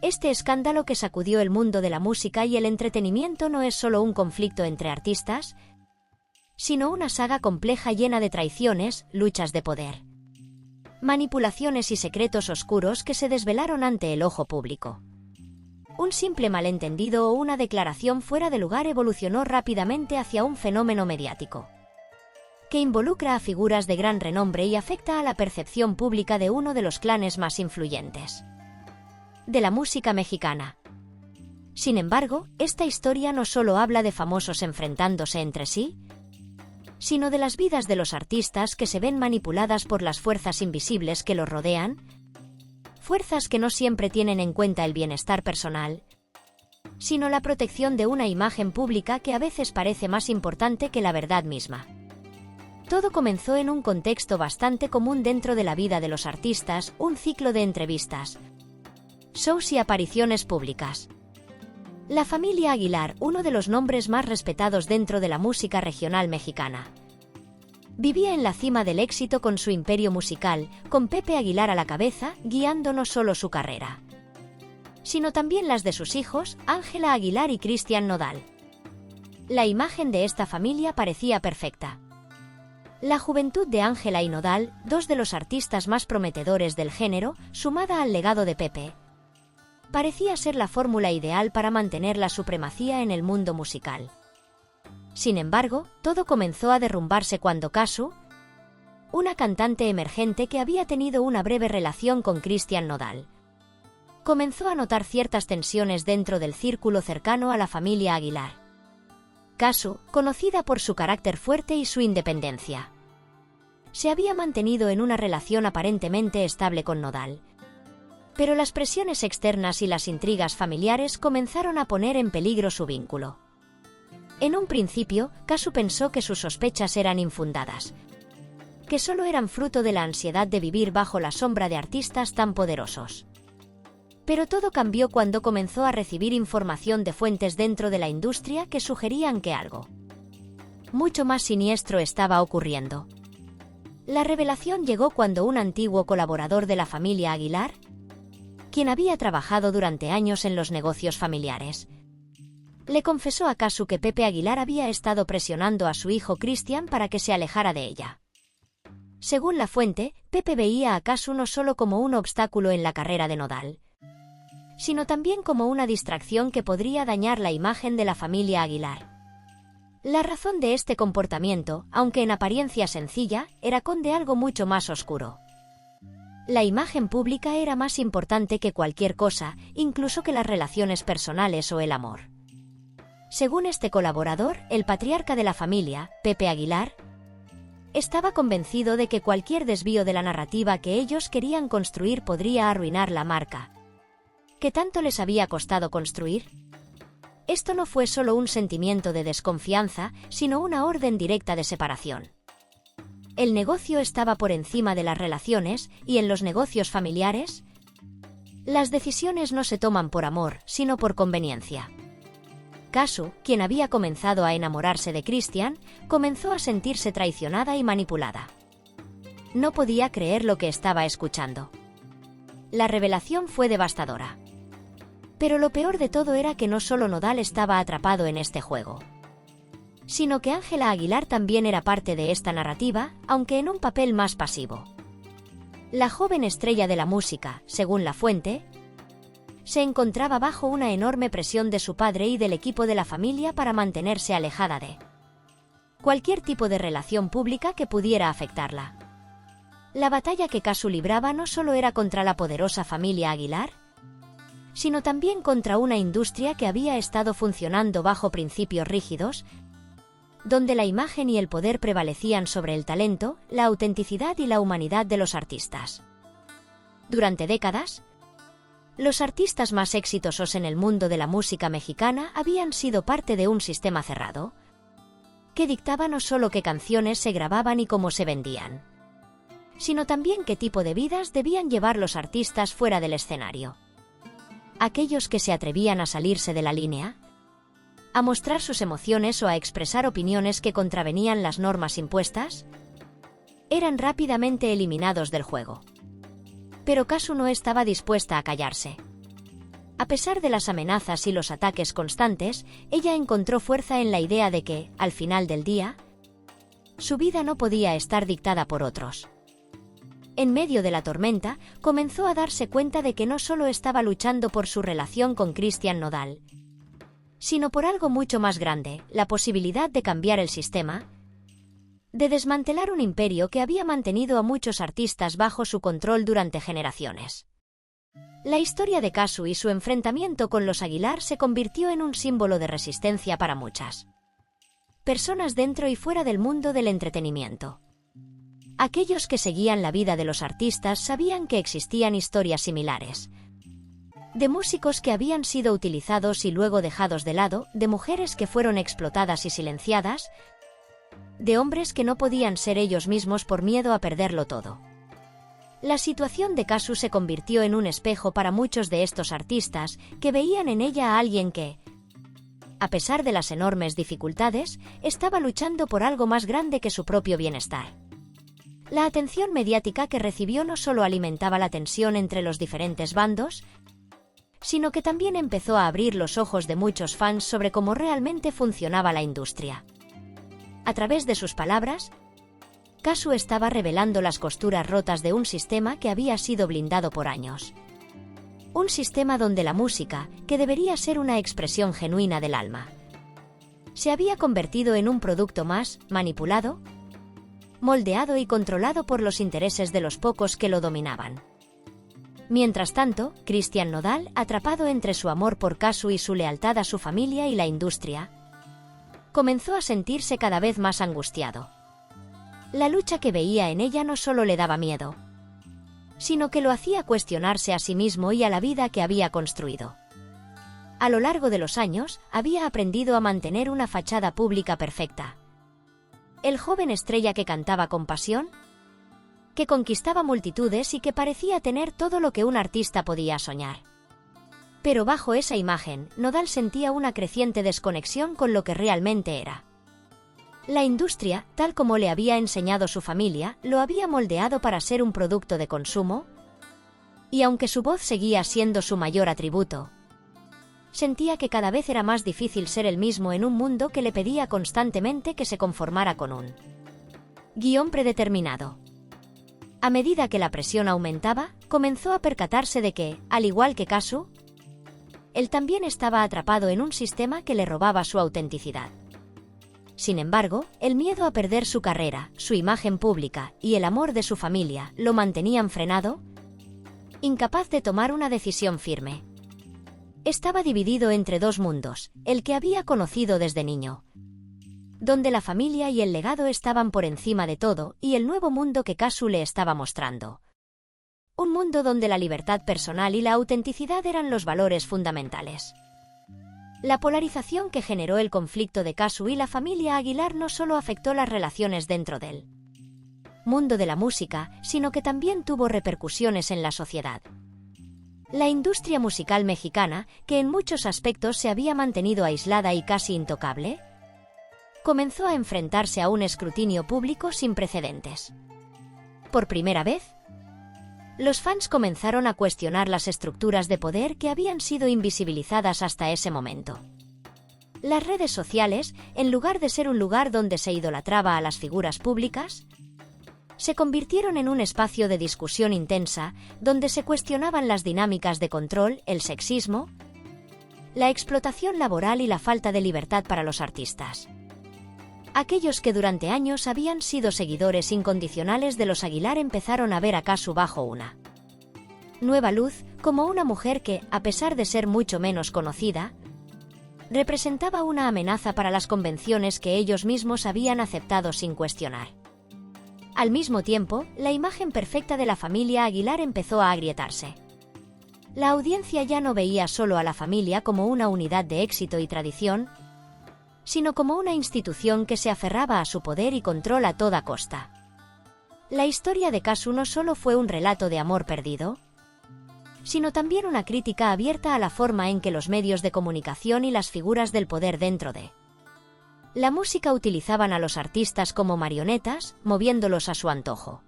Este escándalo que sacudió el mundo de la música y el entretenimiento no es solo un conflicto entre artistas, sino una saga compleja llena de traiciones, luchas de poder, manipulaciones y secretos oscuros que se desvelaron ante el ojo público. Un simple malentendido o una declaración fuera de lugar evolucionó rápidamente hacia un fenómeno mediático que involucra a figuras de gran renombre y afecta a la percepción pública de uno de los clanes más influyentes de la música mexicana. Sin embargo, esta historia no solo habla de famosos enfrentándose entre sí, sino de las vidas de los artistas que se ven manipuladas por las fuerzas invisibles que los rodean, fuerzas que no siempre tienen en cuenta el bienestar personal, sino la protección de una imagen pública que a veces parece más importante que la verdad misma. Todo comenzó en un contexto bastante común dentro de la vida de los artistas, un ciclo de entrevistas, shows y apariciones públicas. La familia Aguilar, uno de los nombres más respetados dentro de la música regional mexicana, vivía en la cima del éxito con su imperio musical, con Pepe Aguilar a la cabeza, guiando no solo su carrera, sino también las de sus hijos, Ángela Aguilar y Cristian Nodal. La imagen de esta familia parecía perfecta. La juventud de Ángela y Nodal, dos de los artistas más prometedores del género, sumada al legado de Pepe, parecía ser la fórmula ideal para mantener la supremacía en el mundo musical. Sin embargo, todo comenzó a derrumbarse cuando Casu, una cantante emergente que había tenido una breve relación con Cristian Nodal, comenzó a notar ciertas tensiones dentro del círculo cercano a la familia Aguilar. Casu, conocida por su carácter fuerte y su independencia, se había mantenido en una relación aparentemente estable con Nodal, pero las presiones externas y las intrigas familiares comenzaron a poner en peligro su vínculo. En un principio, Casu pensó que sus sospechas eran infundadas, que solo eran fruto de la ansiedad de vivir bajo la sombra de artistas tan poderosos. Pero todo cambió cuando comenzó a recibir información de fuentes dentro de la industria que sugerían que algo mucho más siniestro estaba ocurriendo. La revelación llegó cuando un antiguo colaborador de la familia Aguilar, quien había trabajado durante años en los negocios familiares, le confesó a Casu que Pepe Aguilar había estado presionando a su hijo Cristian para que se alejara de ella. Según la fuente, Pepe veía a Casu no solo como un obstáculo en la carrera de Nodal, sino también como una distracción que podría dañar la imagen de la familia Aguilar. La razón de este comportamiento, aunque en apariencia sencilla, era de algo mucho más oscuro. La imagen pública era más importante que cualquier cosa, incluso que las relaciones personales o el amor. Según este colaborador, el patriarca de la familia, Pepe Aguilar, estaba convencido de que cualquier desvío de la narrativa que ellos querían construir podría arruinar la marca que tanto les había costado construir. Esto no fue solo un sentimiento de desconfianza, sino una orden directa de separación. El negocio estaba por encima de las relaciones, y en los negocios familiares, las decisiones no se toman por amor, sino por conveniencia. Casu, quien había comenzado a enamorarse de Cristian, comenzó a sentirse traicionada y manipulada. No podía creer lo que estaba escuchando. La revelación fue devastadora. Pero lo peor de todo era que no solo Nodal estaba atrapado en este juego, sino que Ángela Aguilar también era parte de esta narrativa, aunque en un papel más pasivo. La joven estrella de la música, según la fuente, se encontraba bajo una enorme presión de su padre y del equipo de la familia para mantenerse alejada de cualquier tipo de relación pública que pudiera afectarla. La batalla que Casu libraba no solo era contra la poderosa familia Aguilar, sino también contra una industria que había estado funcionando bajo principios rígidos, donde la imagen y el poder prevalecían sobre el talento, la autenticidad y la humanidad de los artistas. Durante décadas, los artistas más exitosos en el mundo de la música mexicana habían sido parte de un sistema cerrado, que dictaba no solo qué canciones se grababan y cómo se vendían, sino también qué tipo de vidas debían llevar los artistas fuera del escenario. Aquellos que se atrevían a salirse de la línea, a mostrar sus emociones o a expresar opiniones que contravenían las normas impuestas, eran rápidamente eliminados del juego. Pero Casu no estaba dispuesta a callarse. A pesar de las amenazas y los ataques constantes, ella encontró fuerza en la idea de que, al final del día, su vida no podía estar dictada por otros. En medio de la tormenta, comenzó a darse cuenta de que no solo estaba luchando por su relación con Christian Nodal, sino por algo mucho más grande, la posibilidad de cambiar el sistema, de desmantelar un imperio que había mantenido a muchos artistas bajo su control durante generaciones. La historia de Casu y su enfrentamiento con los Aguilar se convirtió en un símbolo de resistencia para muchas personas dentro y fuera del mundo del entretenimiento. Aquellos que seguían la vida de los artistas sabían que existían historias similares, de músicos que habían sido utilizados y luego dejados de lado, de mujeres que fueron explotadas y silenciadas, de hombres que no podían ser ellos mismos por miedo a perderlo todo. La situación de Casu se convirtió en un espejo para muchos de estos artistas, que veían en ella a alguien que, a pesar de las enormes dificultades, estaba luchando por algo más grande que su propio bienestar. La atención mediática que recibió no solo alimentaba la tensión entre los diferentes bandos, sino que también empezó a abrir los ojos de muchos fans sobre cómo realmente funcionaba la industria. A través de sus palabras, Casu estaba revelando las costuras rotas de un sistema que había sido blindado por años. Un sistema donde la música, que debería ser una expresión genuina del alma, se había convertido en un producto más, manipulado, moldeado y controlado por los intereses de los pocos que lo dominaban. Mientras tanto, Christian Nodal, atrapado entre su amor por Casu y su lealtad a su familia y la industria, comenzó a sentirse cada vez más angustiado. La lucha que veía en ella no solo le daba miedo, sino que lo hacía cuestionarse a sí mismo y a la vida que había construido. A lo largo de los años, había aprendido a mantener una fachada pública perfecta. El joven estrella que cantaba con pasión, que conquistaba multitudes y que parecía tener todo lo que un artista podía soñar. Pero bajo esa imagen, Nodal sentía una creciente desconexión con lo que realmente era. La industria, tal como le había enseñado su familia, lo había moldeado para ser un producto de consumo, y aunque su voz seguía siendo su mayor atributo, sentía que cada vez era más difícil ser el mismo en un mundo que le pedía constantemente que se conformara con un guión predeterminado. A medida que la presión aumentaba, comenzó a percatarse de que, al igual que Casu, él también estaba atrapado en un sistema que le robaba su autenticidad. Sin embargo, el miedo a perder su carrera, su imagen pública y el amor de su familia lo mantenían frenado, incapaz de tomar una decisión firme. Estaba dividido entre dos mundos, el que había conocido desde niño, donde la familia y el legado estaban por encima de todo, y el nuevo mundo que Casu le estaba mostrando. Un mundo donde la libertad personal y la autenticidad eran los valores fundamentales. La polarización que generó el conflicto de Casu y la familia Aguilar no solo afectó las relaciones dentro del mundo de la música, sino que también tuvo repercusiones en la sociedad. La industria musical mexicana, que en muchos aspectos se había mantenido aislada y casi intocable, comenzó a enfrentarse a un escrutinio público sin precedentes. Por primera vez, los fans comenzaron a cuestionar las estructuras de poder que habían sido invisibilizadas hasta ese momento. Las redes sociales, en lugar de ser un lugar donde se idolatraba a las figuras públicas, se convirtieron en un espacio de discusión intensa, donde se cuestionaban las dinámicas de control, el sexismo, la explotación laboral y la falta de libertad para los artistas. Aquellos que durante años habían sido seguidores incondicionales de los Aguilar empezaron a ver a Casu bajo una nueva luz, como una mujer que, a pesar de ser mucho menos conocida, representaba una amenaza para las convenciones que ellos mismos habían aceptado sin cuestionar. Al mismo tiempo, la imagen perfecta de la familia Aguilar empezó a agrietarse. La audiencia ya no veía solo a la familia como una unidad de éxito y tradición, sino como una institución que se aferraba a su poder y control a toda costa. La historia de Casu no solo fue un relato de amor perdido, sino también una crítica abierta a la forma en que los medios de comunicación y las figuras del poder dentro de la música utilizaban a los artistas como marionetas, moviéndolos a su antojo,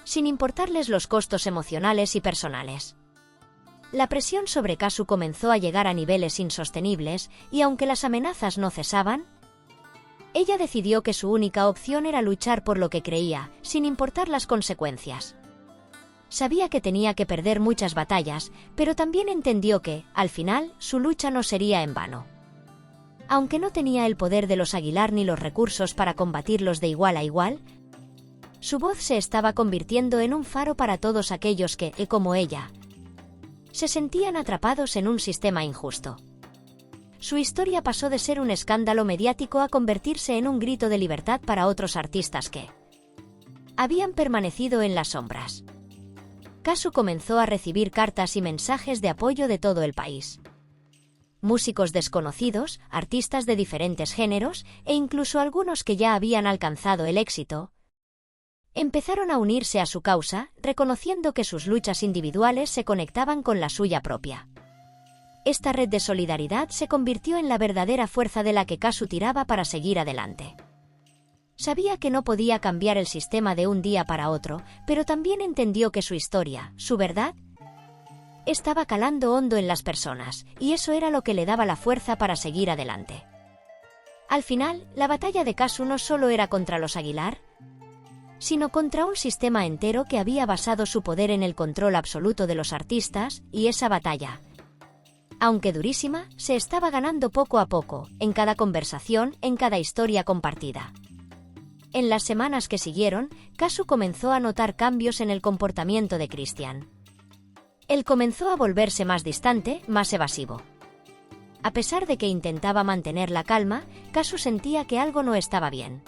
sin importarles los costos emocionales y personales. La presión sobre Kasu comenzó a llegar a niveles insostenibles, y aunque las amenazas no cesaban, ella decidió que su única opción era luchar por lo que creía, sin importar las consecuencias. Sabía que tenía que perder muchas batallas, pero también entendió que, al final, su lucha no sería en vano. Aunque no tenía el poder de los Aguilar ni los recursos para combatirlos de igual a igual, su voz se estaba convirtiendo en un faro para todos aquellos que, como ella, se sentían atrapados en un sistema injusto. Su historia pasó de ser un escándalo mediático a convertirse en un grito de libertad para otros artistas que habían permanecido en las sombras. Kasu comenzó a recibir cartas y mensajes de apoyo de todo el país. Músicos desconocidos, artistas de diferentes géneros, e incluso algunos que ya habían alcanzado el éxito, empezaron a unirse a su causa, reconociendo que sus luchas individuales se conectaban con la suya propia. Esta red de solidaridad se convirtió en la verdadera fuerza de la que Kasu tiraba para seguir adelante. Sabía que no podía cambiar el sistema de un día para otro, pero también entendió que su historia, su verdad, estaba calando hondo en las personas, y eso era lo que le daba la fuerza para seguir adelante. Al final, la batalla de Kasu no solo era contra los Aguilar, sino contra un sistema entero que había basado su poder en el control absoluto de los artistas, y esa batalla, aunque durísima, se estaba ganando poco a poco, en cada conversación, en cada historia compartida. En las semanas que siguieron, Kasu comenzó a notar cambios en el comportamiento de Christian. Él comenzó a volverse más distante, más evasivo. A pesar de que intentaba mantener la calma, Kasu sentía que algo no estaba bien.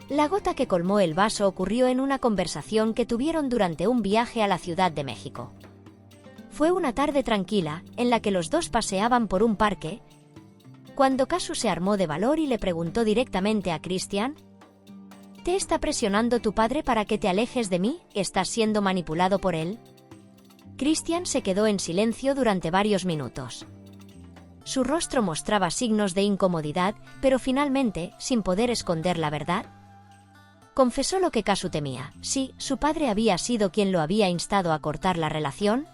La gota que colmó el vaso ocurrió en una conversación que tuvieron durante un viaje a la Ciudad de México. Fue una tarde tranquila, en la que los dos paseaban por un parque, cuando Kasu se armó de valor y le preguntó directamente a Christian: ¿te está presionando tu padre para que te alejes de mí? ¿Estás siendo manipulado por él? Christian se quedó en silencio durante varios minutos. Su rostro mostraba signos de incomodidad, pero finalmente, sin poder esconder la verdad, confesó lo que Kasu temía. Sí, su padre había sido quien lo había instado a cortar la relación,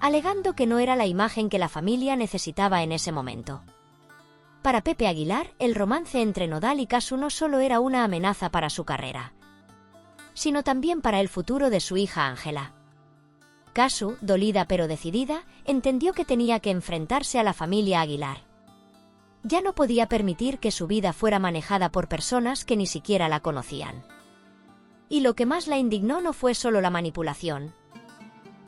alegando que no era la imagen que la familia necesitaba en ese momento. Para Pepe Aguilar, el romance entre Nodal y Kasu no solo era una amenaza para su carrera, sino también para el futuro de su hija Ángela. Kasu, dolida pero decidida, entendió que tenía que enfrentarse a la familia Aguilar. Ya no podía permitir que su vida fuera manejada por personas que ni siquiera la conocían. Y lo que más la indignó no fue solo la manipulación,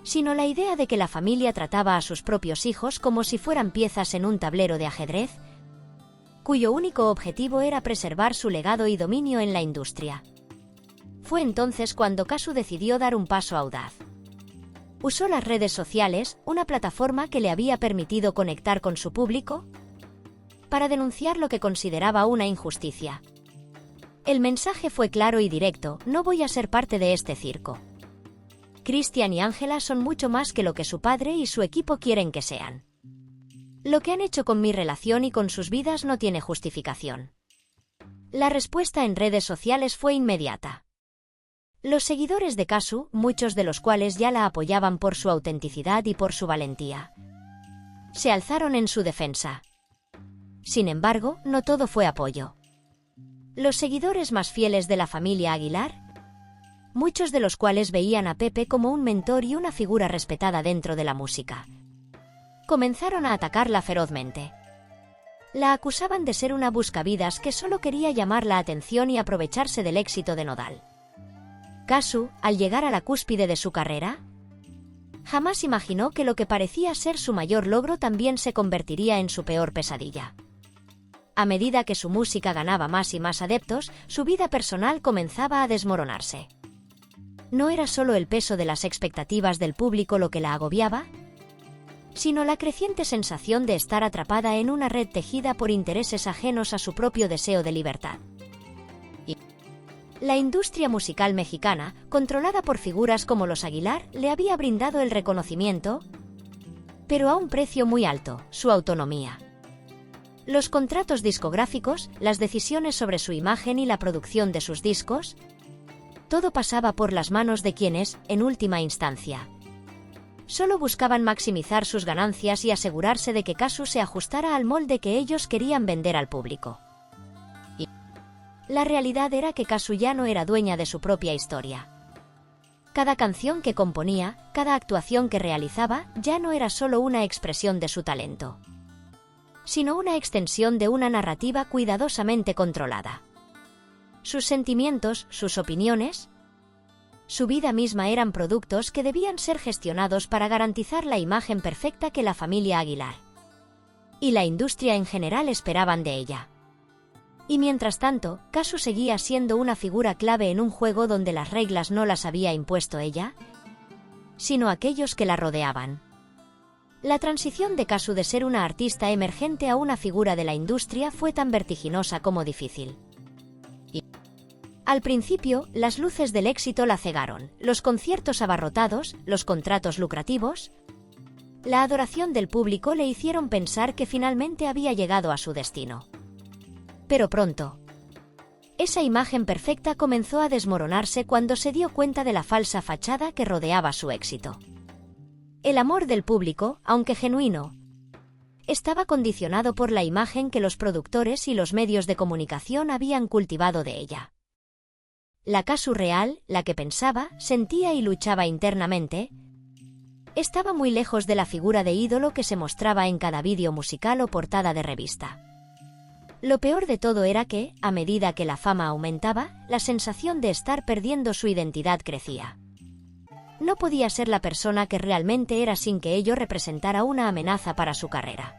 sino la idea de que la familia trataba a sus propios hijos como si fueran piezas en un tablero de ajedrez, cuyo único objetivo era preservar su legado y dominio en la industria. Fue entonces cuando Kasu decidió dar un paso audaz. Usó las redes sociales, una plataforma que le había permitido conectar con su público, para denunciar lo que consideraba una injusticia. El mensaje fue claro y directo: no voy a ser parte de este circo. Christian y Ángela son mucho más que lo que su padre y su equipo quieren que sean. Lo que han hecho con mi relación y con sus vidas no tiene justificación. La respuesta en redes sociales fue inmediata. Los seguidores de Kasu, muchos de los cuales ya la apoyaban por su autenticidad y por su valentía, se alzaron en su defensa. Sin embargo, no todo fue apoyo. Los seguidores más fieles de la familia Aguilar, muchos de los cuales veían a Pepe como un mentor y una figura respetada dentro de la música, comenzaron a atacarla ferozmente. La acusaban de ser una buscavidas que solo quería llamar la atención y aprovecharse del éxito de Nodal. Kasu, al llegar a la cúspide de su carrera, jamás imaginó que lo que parecía ser su mayor logro también se convertiría en su peor pesadilla. A medida que su música ganaba más y más adeptos, su vida personal comenzaba a desmoronarse. No era solo el peso de las expectativas del público lo que la agobiaba, sino la creciente sensación de estar atrapada en una red tejida por intereses ajenos a su propio deseo de libertad. La industria musical mexicana, controlada por figuras como los Aguilar, le había brindado el reconocimiento, pero a un precio muy alto: su autonomía. Los contratos discográficos, las decisiones sobre su imagen y la producción de sus discos, todo pasaba por las manos de quienes, en última instancia, Solo buscaban maximizar sus ganancias y asegurarse de que Kazu se ajustara al molde que ellos querían vender al público. Y la realidad era que Kazu ya no era dueña de su propia historia. Cada canción que componía, cada actuación que realizaba, ya no era solo una expresión de su talento, sino una extensión de una narrativa cuidadosamente controlada. Sus sentimientos, sus opiniones, su vida misma eran productos que debían ser gestionados para garantizar la imagen perfecta que la familia Aguilar y la industria en general esperaban de ella. Y mientras tanto, Kazu seguía siendo una figura clave en un juego donde las reglas no las había impuesto ella, sino aquellos que la rodeaban. La transición de Kazu de ser una artista emergente a una figura de la industria fue tan vertiginosa como difícil. Al principio, las luces del éxito la cegaron, los conciertos abarrotados, los contratos lucrativos, la adoración del público le hicieron pensar que finalmente había llegado a su destino. Pero pronto, esa imagen perfecta comenzó a desmoronarse cuando se dio cuenta de la falsa fachada que rodeaba su éxito. El amor del público, aunque genuino, estaba condicionado por la imagen que los productores y los medios de comunicación habían cultivado de ella. La Kazu real, la que pensaba, sentía y luchaba internamente, estaba muy lejos de la figura de ídolo que se mostraba en cada vídeo musical o portada de revista. Lo peor de todo era que, a medida que la fama aumentaba, la sensación de estar perdiendo su identidad crecía. No podía ser la persona que realmente era sin que ello representara una amenaza para su carrera.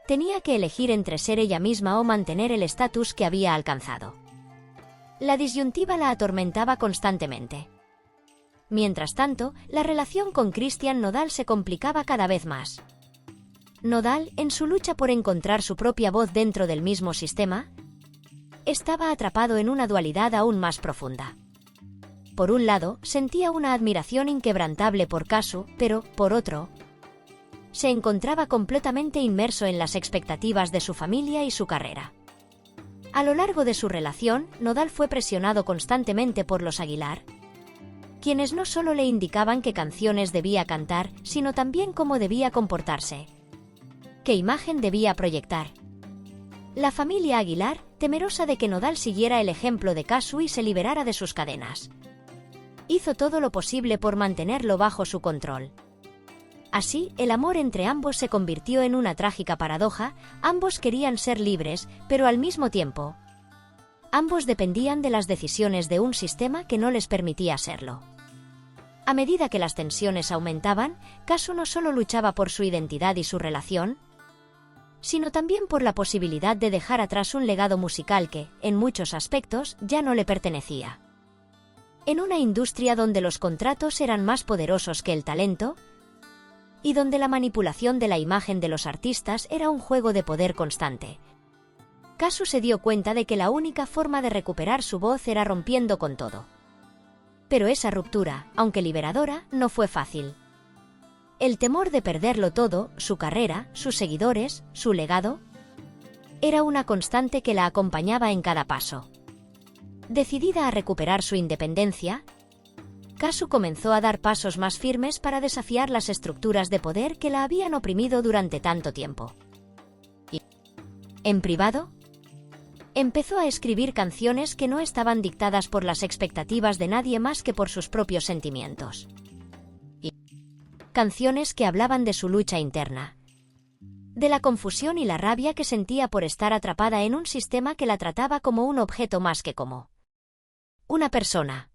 Tenía que elegir entre ser ella misma o mantener el estatus que había alcanzado. La disyuntiva la atormentaba constantemente. Mientras tanto, la relación con Cristian Nodal se complicaba cada vez más. Nodal, en su lucha por encontrar su propia voz dentro del mismo sistema, estaba atrapado en una dualidad aún más profunda. Por un lado, sentía una admiración inquebrantable por Kazu, pero, por otro, se encontraba completamente inmerso en las expectativas de su familia y su carrera. A lo largo de su relación, Nodal fue presionado constantemente por los Aguilar, quienes no solo le indicaban qué canciones debía cantar, sino también cómo debía comportarse, qué imagen debía proyectar. La familia Aguilar, temerosa de que Nodal siguiera el ejemplo de Kazu y se liberara de sus cadenas, hizo todo lo posible por mantenerlo bajo su control. Así, el amor entre ambos se convirtió en una trágica paradoja. Ambos querían ser libres, pero al mismo tiempo, ambos dependían de las decisiones de un sistema que no les permitía serlo. A medida que las tensiones aumentaban, Kazu no solo luchaba por su identidad y su relación, sino también por la posibilidad de dejar atrás un legado musical que, en muchos aspectos, ya no le pertenecía. En una industria donde los contratos eran más poderosos que el talento, y donde la manipulación de la imagen de los artistas era un juego de poder constante, Kazu se dio cuenta de que la única forma de recuperar su voz era rompiendo con todo. Pero esa ruptura, aunque liberadora, no fue fácil. El temor de perderlo todo, su carrera, sus seguidores, su legado, era una constante que la acompañaba en cada paso. Decidida a recuperar su independencia, Kazu comenzó a dar pasos más firmes para desafiar las estructuras de poder que la habían oprimido durante tanto tiempo. Y, en privado, empezó a escribir canciones que no estaban dictadas por las expectativas de nadie más que por sus propios sentimientos. Y canciones que hablaban de su lucha interna, de la confusión y la rabia que sentía por estar atrapada en un sistema que la trataba como un objeto más que como una persona.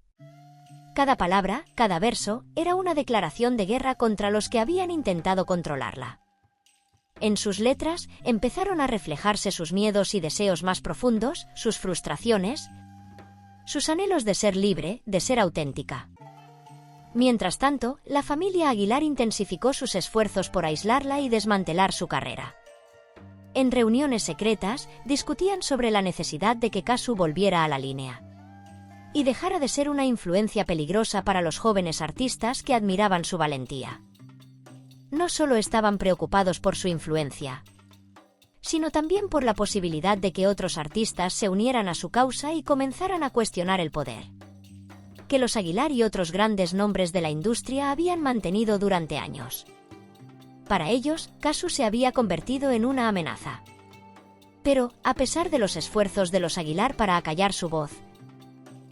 Cada palabra, cada verso, era una declaración de guerra contra los que habían intentado controlarla. En sus letras empezaron a reflejarse sus miedos y deseos más profundos, sus frustraciones, sus anhelos de ser libre, de ser auténtica. Mientras tanto, la familia Aguilar intensificó sus esfuerzos por aislarla y desmantelar su carrera. En reuniones secretas, discutían sobre la necesidad de que Kazu volviera a la línea y dejara de ser una influencia peligrosa para los jóvenes artistas que admiraban su valentía. No solo estaban preocupados por su influencia, sino también por la posibilidad de que otros artistas se unieran a su causa y comenzaran a cuestionar el poder que los Aguilar y otros grandes nombres de la industria habían mantenido durante años. Para ellos, Casu se había convertido en una amenaza. Pero, a pesar de los esfuerzos de los Aguilar para acallar su voz,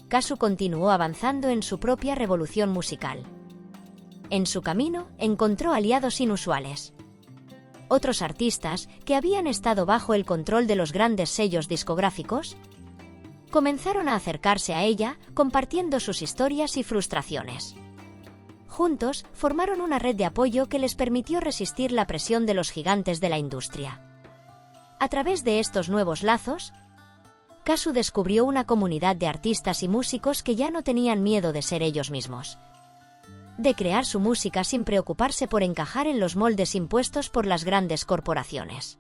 Casu continuó avanzando en su propia revolución musical. En su camino, encontró aliados inusuales. Otros artistas, que habían estado bajo el control de los grandes sellos discográficos, comenzaron a acercarse a ella, compartiendo sus historias y frustraciones. Juntos, formaron una red de apoyo que les permitió resistir la presión de los gigantes de la industria. A través de estos nuevos lazos, Casu descubrió una comunidad de artistas y músicos que ya no tenían miedo de ser ellos mismos, de crear su música sin preocuparse por encajar en los moldes impuestos por las grandes corporaciones.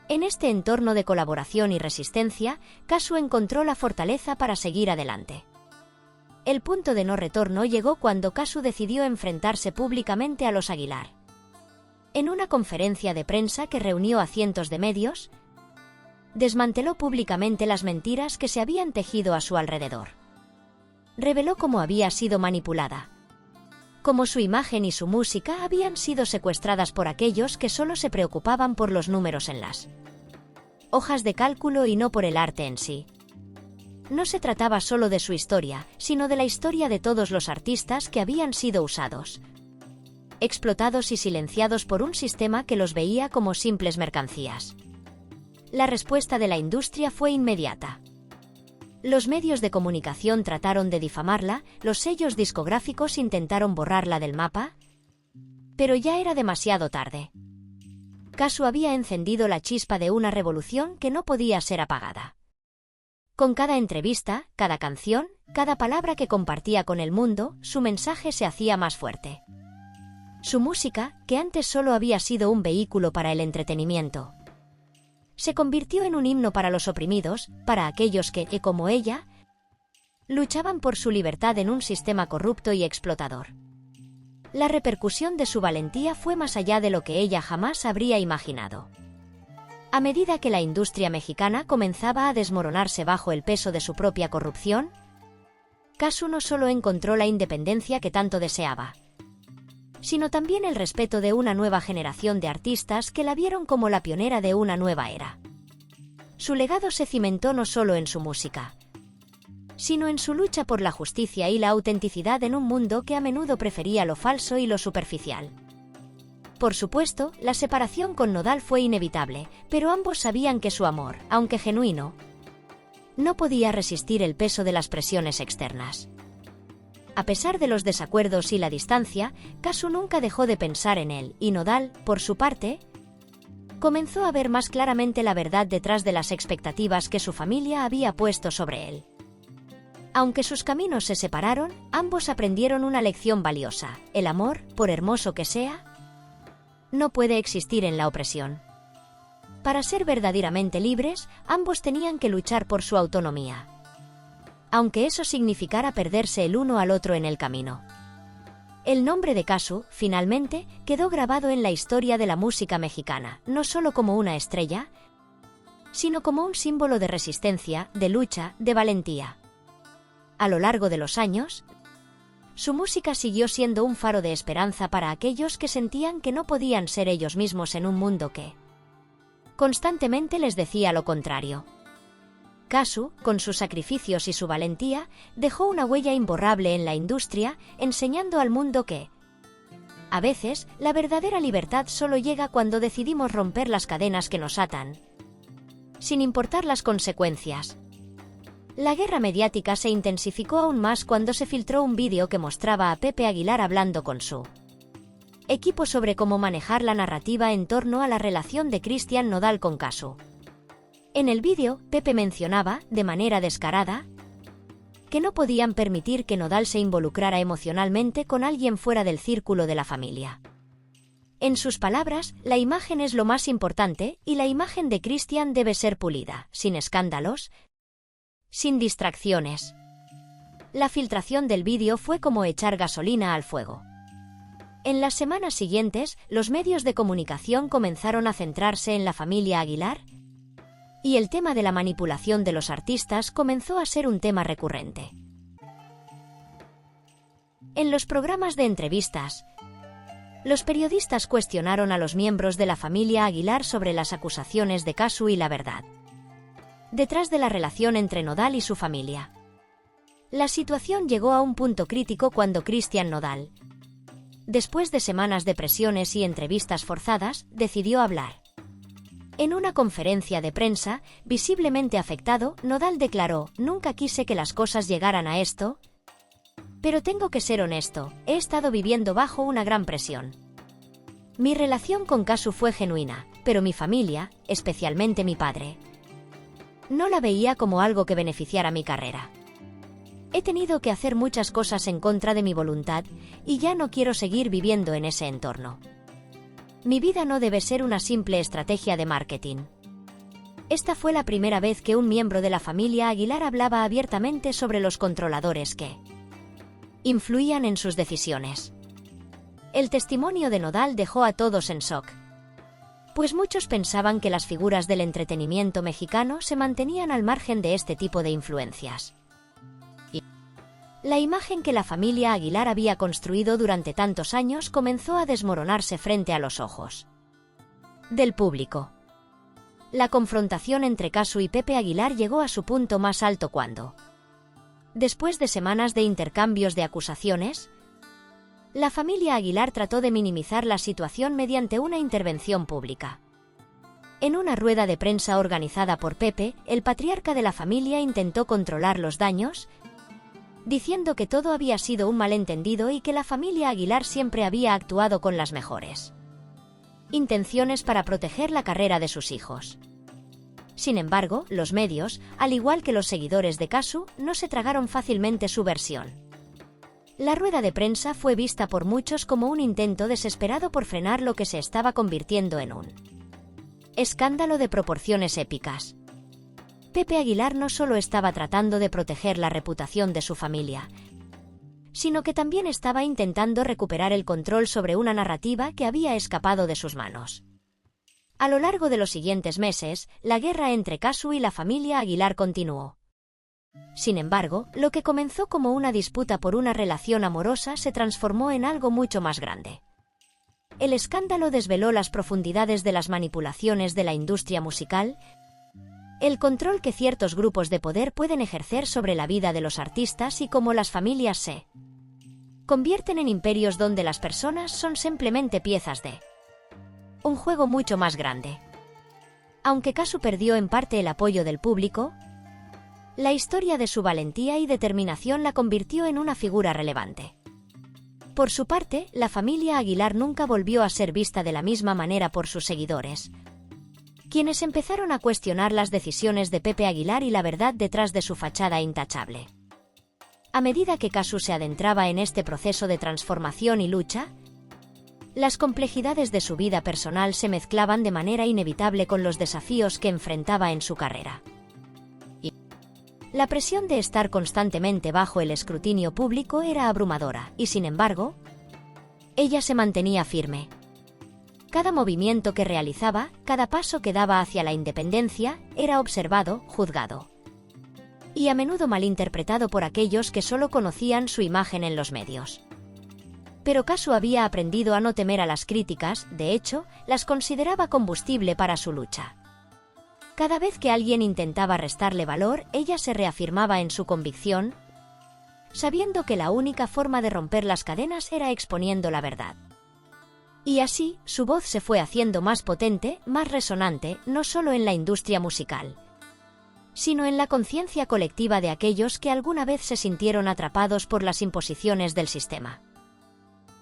En este entorno de colaboración y resistencia, Casu encontró la fortaleza para seguir adelante. El punto de no retorno llegó cuando Casu decidió enfrentarse públicamente a los Aguilar. En una conferencia de prensa que reunió a cientos de medios, desmanteló públicamente las mentiras que se habían tejido a su alrededor. Reveló cómo había sido manipulada, cómo su imagen y su música habían sido secuestradas por aquellos que solo se preocupaban por los números en las hojas de cálculo y no por el arte en sí. No se trataba solo de su historia, sino de la historia de todos los artistas que habían sido usados, explotados y silenciados por un sistema que los veía como simples mercancías. La respuesta de la industria fue inmediata. Los medios de comunicación trataron de difamarla, los sellos discográficos intentaron borrarla del mapa, pero ya era demasiado tarde. Casu había encendido la chispa de una revolución que no podía ser apagada. Con cada entrevista, cada canción, cada palabra que compartía con el mundo, su mensaje se hacía más fuerte. Su música, que antes solo había sido un vehículo para el entretenimiento, se convirtió en un himno para los oprimidos, para aquellos que, como ella, luchaban por su libertad en un sistema corrupto y explotador. La repercusión de su valentía fue más allá de lo que ella jamás habría imaginado. A medida que la industria mexicana comenzaba a desmoronarse bajo el peso de su propia corrupción, Casu no solo encontró la independencia que tanto deseaba, sino también el respeto de una nueva generación de artistas que la vieron como la pionera de una nueva era. Su legado se cimentó no solo en su música, sino en su lucha por la justicia y la autenticidad en un mundo que a menudo prefería lo falso y lo superficial. Por supuesto, la separación con Nodal fue inevitable, pero ambos sabían que su amor, aunque genuino, no podía resistir el peso de las presiones externas. A pesar de los desacuerdos y la distancia, Casu nunca dejó de pensar en él, y Nodal, por su parte, comenzó a ver más claramente la verdad detrás de las expectativas que su familia había puesto sobre él. Aunque sus caminos se separaron, ambos aprendieron una lección valiosa: el amor, por hermoso que sea, no puede existir en la opresión. Para ser verdaderamente libres, ambos tenían que luchar por su autonomía, aunque eso significara perderse el uno al otro en el camino. El nombre de Casu, finalmente, quedó grabado en la historia de la música mexicana, no solo como una estrella, sino como un símbolo de resistencia, de lucha, de valentía. A lo largo de los años, su música siguió siendo un faro de esperanza para aquellos que sentían que no podían ser ellos mismos en un mundo que constantemente les decía lo contrario. Casu, con sus sacrificios y su valentía, dejó una huella imborrable en la industria, enseñando al mundo que, a veces, la verdadera libertad solo llega cuando decidimos romper las cadenas que nos atan, sin importar las consecuencias. La guerra mediática se intensificó aún más cuando se filtró un vídeo que mostraba a Pepe Aguilar hablando con su equipo sobre cómo manejar la narrativa en torno a la relación de Cristian Nodal con Casu. En el vídeo, Pepe mencionaba, de manera descarada, que no podían permitir que Nodal se involucrara emocionalmente con alguien fuera del círculo de la familia. En sus palabras, la imagen es lo más importante, y la imagen de Cristian debe ser pulida, sin escándalos, sin distracciones. La filtración del vídeo fue como echar gasolina al fuego. En las semanas siguientes, los medios de comunicación comenzaron a centrarse en la familia Aguilar, y el tema de la manipulación de los artistas comenzó a ser un tema recurrente. En los programas de entrevistas, los periodistas cuestionaron a los miembros de la familia Aguilar sobre las acusaciones de Casu y la verdad detrás de la relación entre Nodal y su familia. La situación llegó a un punto crítico cuando Cristian Nodal, después de semanas de presiones y entrevistas forzadas, decidió hablar. En una conferencia de prensa, visiblemente afectado, Nodal declaró: "Nunca quise que las cosas llegaran a esto, pero tengo que ser honesto, he estado viviendo bajo una gran presión. Mi relación con Casu fue genuina, pero mi familia, especialmente mi padre, no la veía como algo que beneficiara mi carrera. He tenido que hacer muchas cosas en contra de mi voluntad y ya no quiero seguir viviendo en ese entorno. Mi vida no debe ser una simple estrategia de marketing". Esta fue la primera vez que un miembro de la familia Aguilar hablaba abiertamente sobre los controladores que influían en sus decisiones. El testimonio de Nodal dejó a todos en shock, pues muchos pensaban que las figuras del entretenimiento mexicano se mantenían al margen de este tipo de influencias. La imagen que la familia Aguilar había construido durante tantos años comenzó a desmoronarse frente a los ojos del público. La confrontación entre Casu y Pepe Aguilar llegó a su punto más alto cuando, después de semanas de intercambios de acusaciones, la familia Aguilar trató de minimizar la situación mediante una intervención pública. En una rueda de prensa organizada por Pepe, el patriarca de la familia intentó controlar los daños, diciendo que todo había sido un malentendido y que la familia Aguilar siempre había actuado con las mejores intenciones para proteger la carrera de sus hijos. Sin embargo, los medios, al igual que los seguidores de Casu, no se tragaron fácilmente su versión. La rueda de prensa fue vista por muchos como un intento desesperado por frenar lo que se estaba convirtiendo en un escándalo de proporciones épicas. Pepe Aguilar no solo estaba tratando de proteger la reputación de su familia, sino que también estaba intentando recuperar el control sobre una narrativa que había escapado de sus manos. A lo largo de los siguientes meses, la guerra entre Casu y la familia Aguilar continuó. Sin embargo, lo que comenzó como una disputa por una relación amorosa se transformó en algo mucho más grande. El escándalo desveló las profundidades de las manipulaciones de la industria musical, el control que ciertos grupos de poder pueden ejercer sobre la vida de los artistas y cómo las familias se convierten en imperios donde las personas son simplemente piezas de un juego mucho más grande. Aunque Casu perdió en parte el apoyo del público, la historia de su valentía y determinación la convirtió en una figura relevante. Por su parte, la familia Aguilar nunca volvió a ser vista de la misma manera por sus seguidores, quienes empezaron a cuestionar las decisiones de Pepe Aguilar y la verdad detrás de su fachada intachable. A medida que Casu se adentraba en este proceso de transformación y lucha, las complejidades de su vida personal se mezclaban de manera inevitable con los desafíos que enfrentaba en su carrera. La presión de estar constantemente bajo el escrutinio público era abrumadora, y sin embargo, ella se mantenía firme. Cada movimiento que realizaba, cada paso que daba hacia la independencia, era observado, juzgado y a menudo malinterpretado por aquellos que solo conocían su imagen en los medios. Pero Casu había aprendido a no temer a las críticas, de hecho, las consideraba combustible para su lucha. Cada vez que alguien intentaba restarle valor, ella se reafirmaba en su convicción, sabiendo que la única forma de romper las cadenas era exponiendo la verdad. Y así, su voz se fue haciendo más potente, más resonante, no solo en la industria musical, sino en la conciencia colectiva de aquellos que alguna vez se sintieron atrapados por las imposiciones del sistema.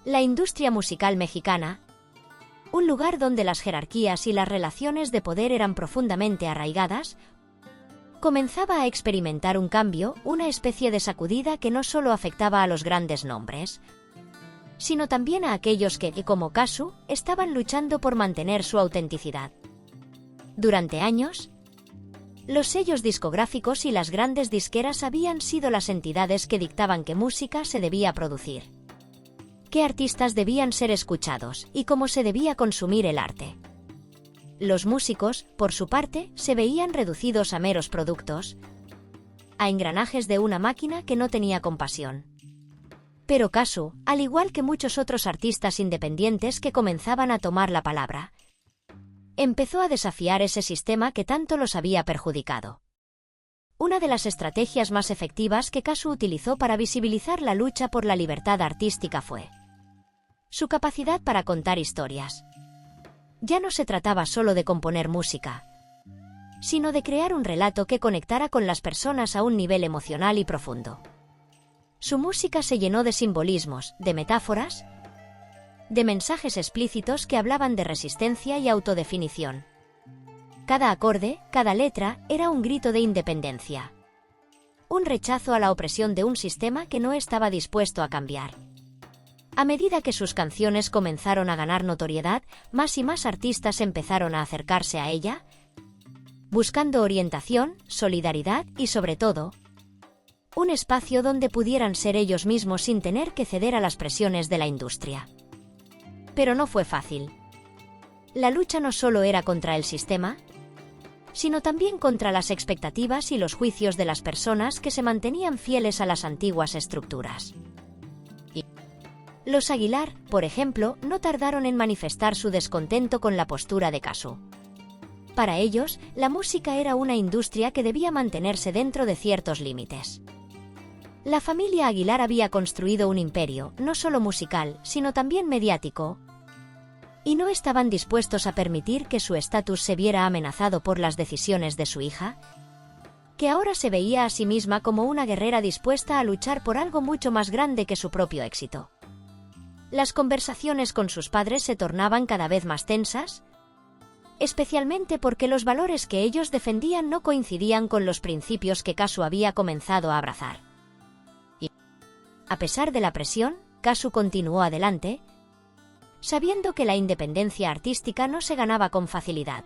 La industria musical mexicana, un lugar donde las jerarquías y las relaciones de poder eran profundamente arraigadas, comenzaba a experimentar un cambio, una especie de sacudida que no solo afectaba a los grandes nombres, sino también a aquellos que, como Casu, estaban luchando por mantener su autenticidad. Durante años, los sellos discográficos y las grandes disqueras habían sido las entidades que dictaban qué música se debía producir, qué artistas debían ser escuchados y cómo se debía consumir el arte. Los músicos, por su parte, se veían reducidos a meros productos, a engranajes de una máquina que no tenía compasión. Pero Casu, al igual que muchos otros artistas independientes que comenzaban a tomar la palabra, empezó a desafiar ese sistema que tanto los había perjudicado. Una de las estrategias más efectivas que Casu utilizó para visibilizar la lucha por la libertad artística fue su capacidad para contar historias. Ya no se trataba solo de componer música, sino de crear un relato que conectara con las personas a un nivel emocional y profundo. Su música se llenó de simbolismos, de metáforas, de mensajes explícitos que hablaban de resistencia y autodefinición. Cada acorde, cada letra, era un grito de independencia. Un rechazo a la opresión de un sistema que no estaba dispuesto a cambiar. A medida que sus canciones comenzaron a ganar notoriedad, más y más artistas empezaron a acercarse a ella, buscando orientación, solidaridad y, sobre todo, un espacio donde pudieran ser ellos mismos sin tener que ceder a las presiones de la industria. Pero no fue fácil. La lucha no solo era contra el sistema, sino también contra las expectativas y los juicios de las personas que se mantenían fieles a las antiguas estructuras. Los Aguilar, por ejemplo, no tardaron en manifestar su descontento con la postura de Casu. Para ellos, la música era una industria que debía mantenerse dentro de ciertos límites. La familia Aguilar había construido un imperio, no solo musical, sino también mediático, y no estaban dispuestos a permitir que su estatus se viera amenazado por las decisiones de su hija, que ahora se veía a sí misma como una guerrera dispuesta a luchar por algo mucho más grande que su propio éxito. Las conversaciones con sus padres se tornaban cada vez más tensas, especialmente porque los valores que ellos defendían no coincidían con los principios que Casu había comenzado a abrazar. Y, a pesar de la presión, Casu continuó adelante, sabiendo que la independencia artística no se ganaba con facilidad.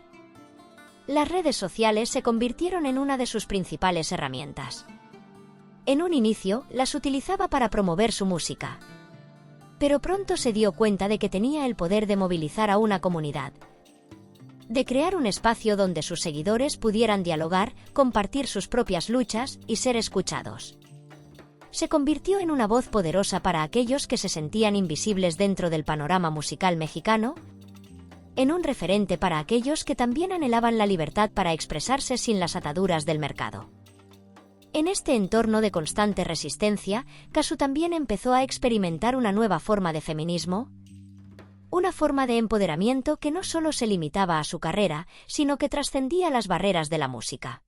Las redes sociales se convirtieron en una de sus principales herramientas. En un inicio, las utilizaba para promover su música, pero pronto se dio cuenta de que tenía el poder de movilizar a una comunidad, de crear un espacio donde sus seguidores pudieran dialogar, compartir sus propias luchas y ser escuchados. Se convirtió en una voz poderosa para aquellos que se sentían invisibles dentro del panorama musical mexicano, en un referente para aquellos que también anhelaban la libertad para expresarse sin las ataduras del mercado. En este entorno de constante resistencia, Casu también empezó a experimentar una nueva forma de feminismo, una forma de empoderamiento que no solo se limitaba a su carrera, sino que trascendía las barreras de la música.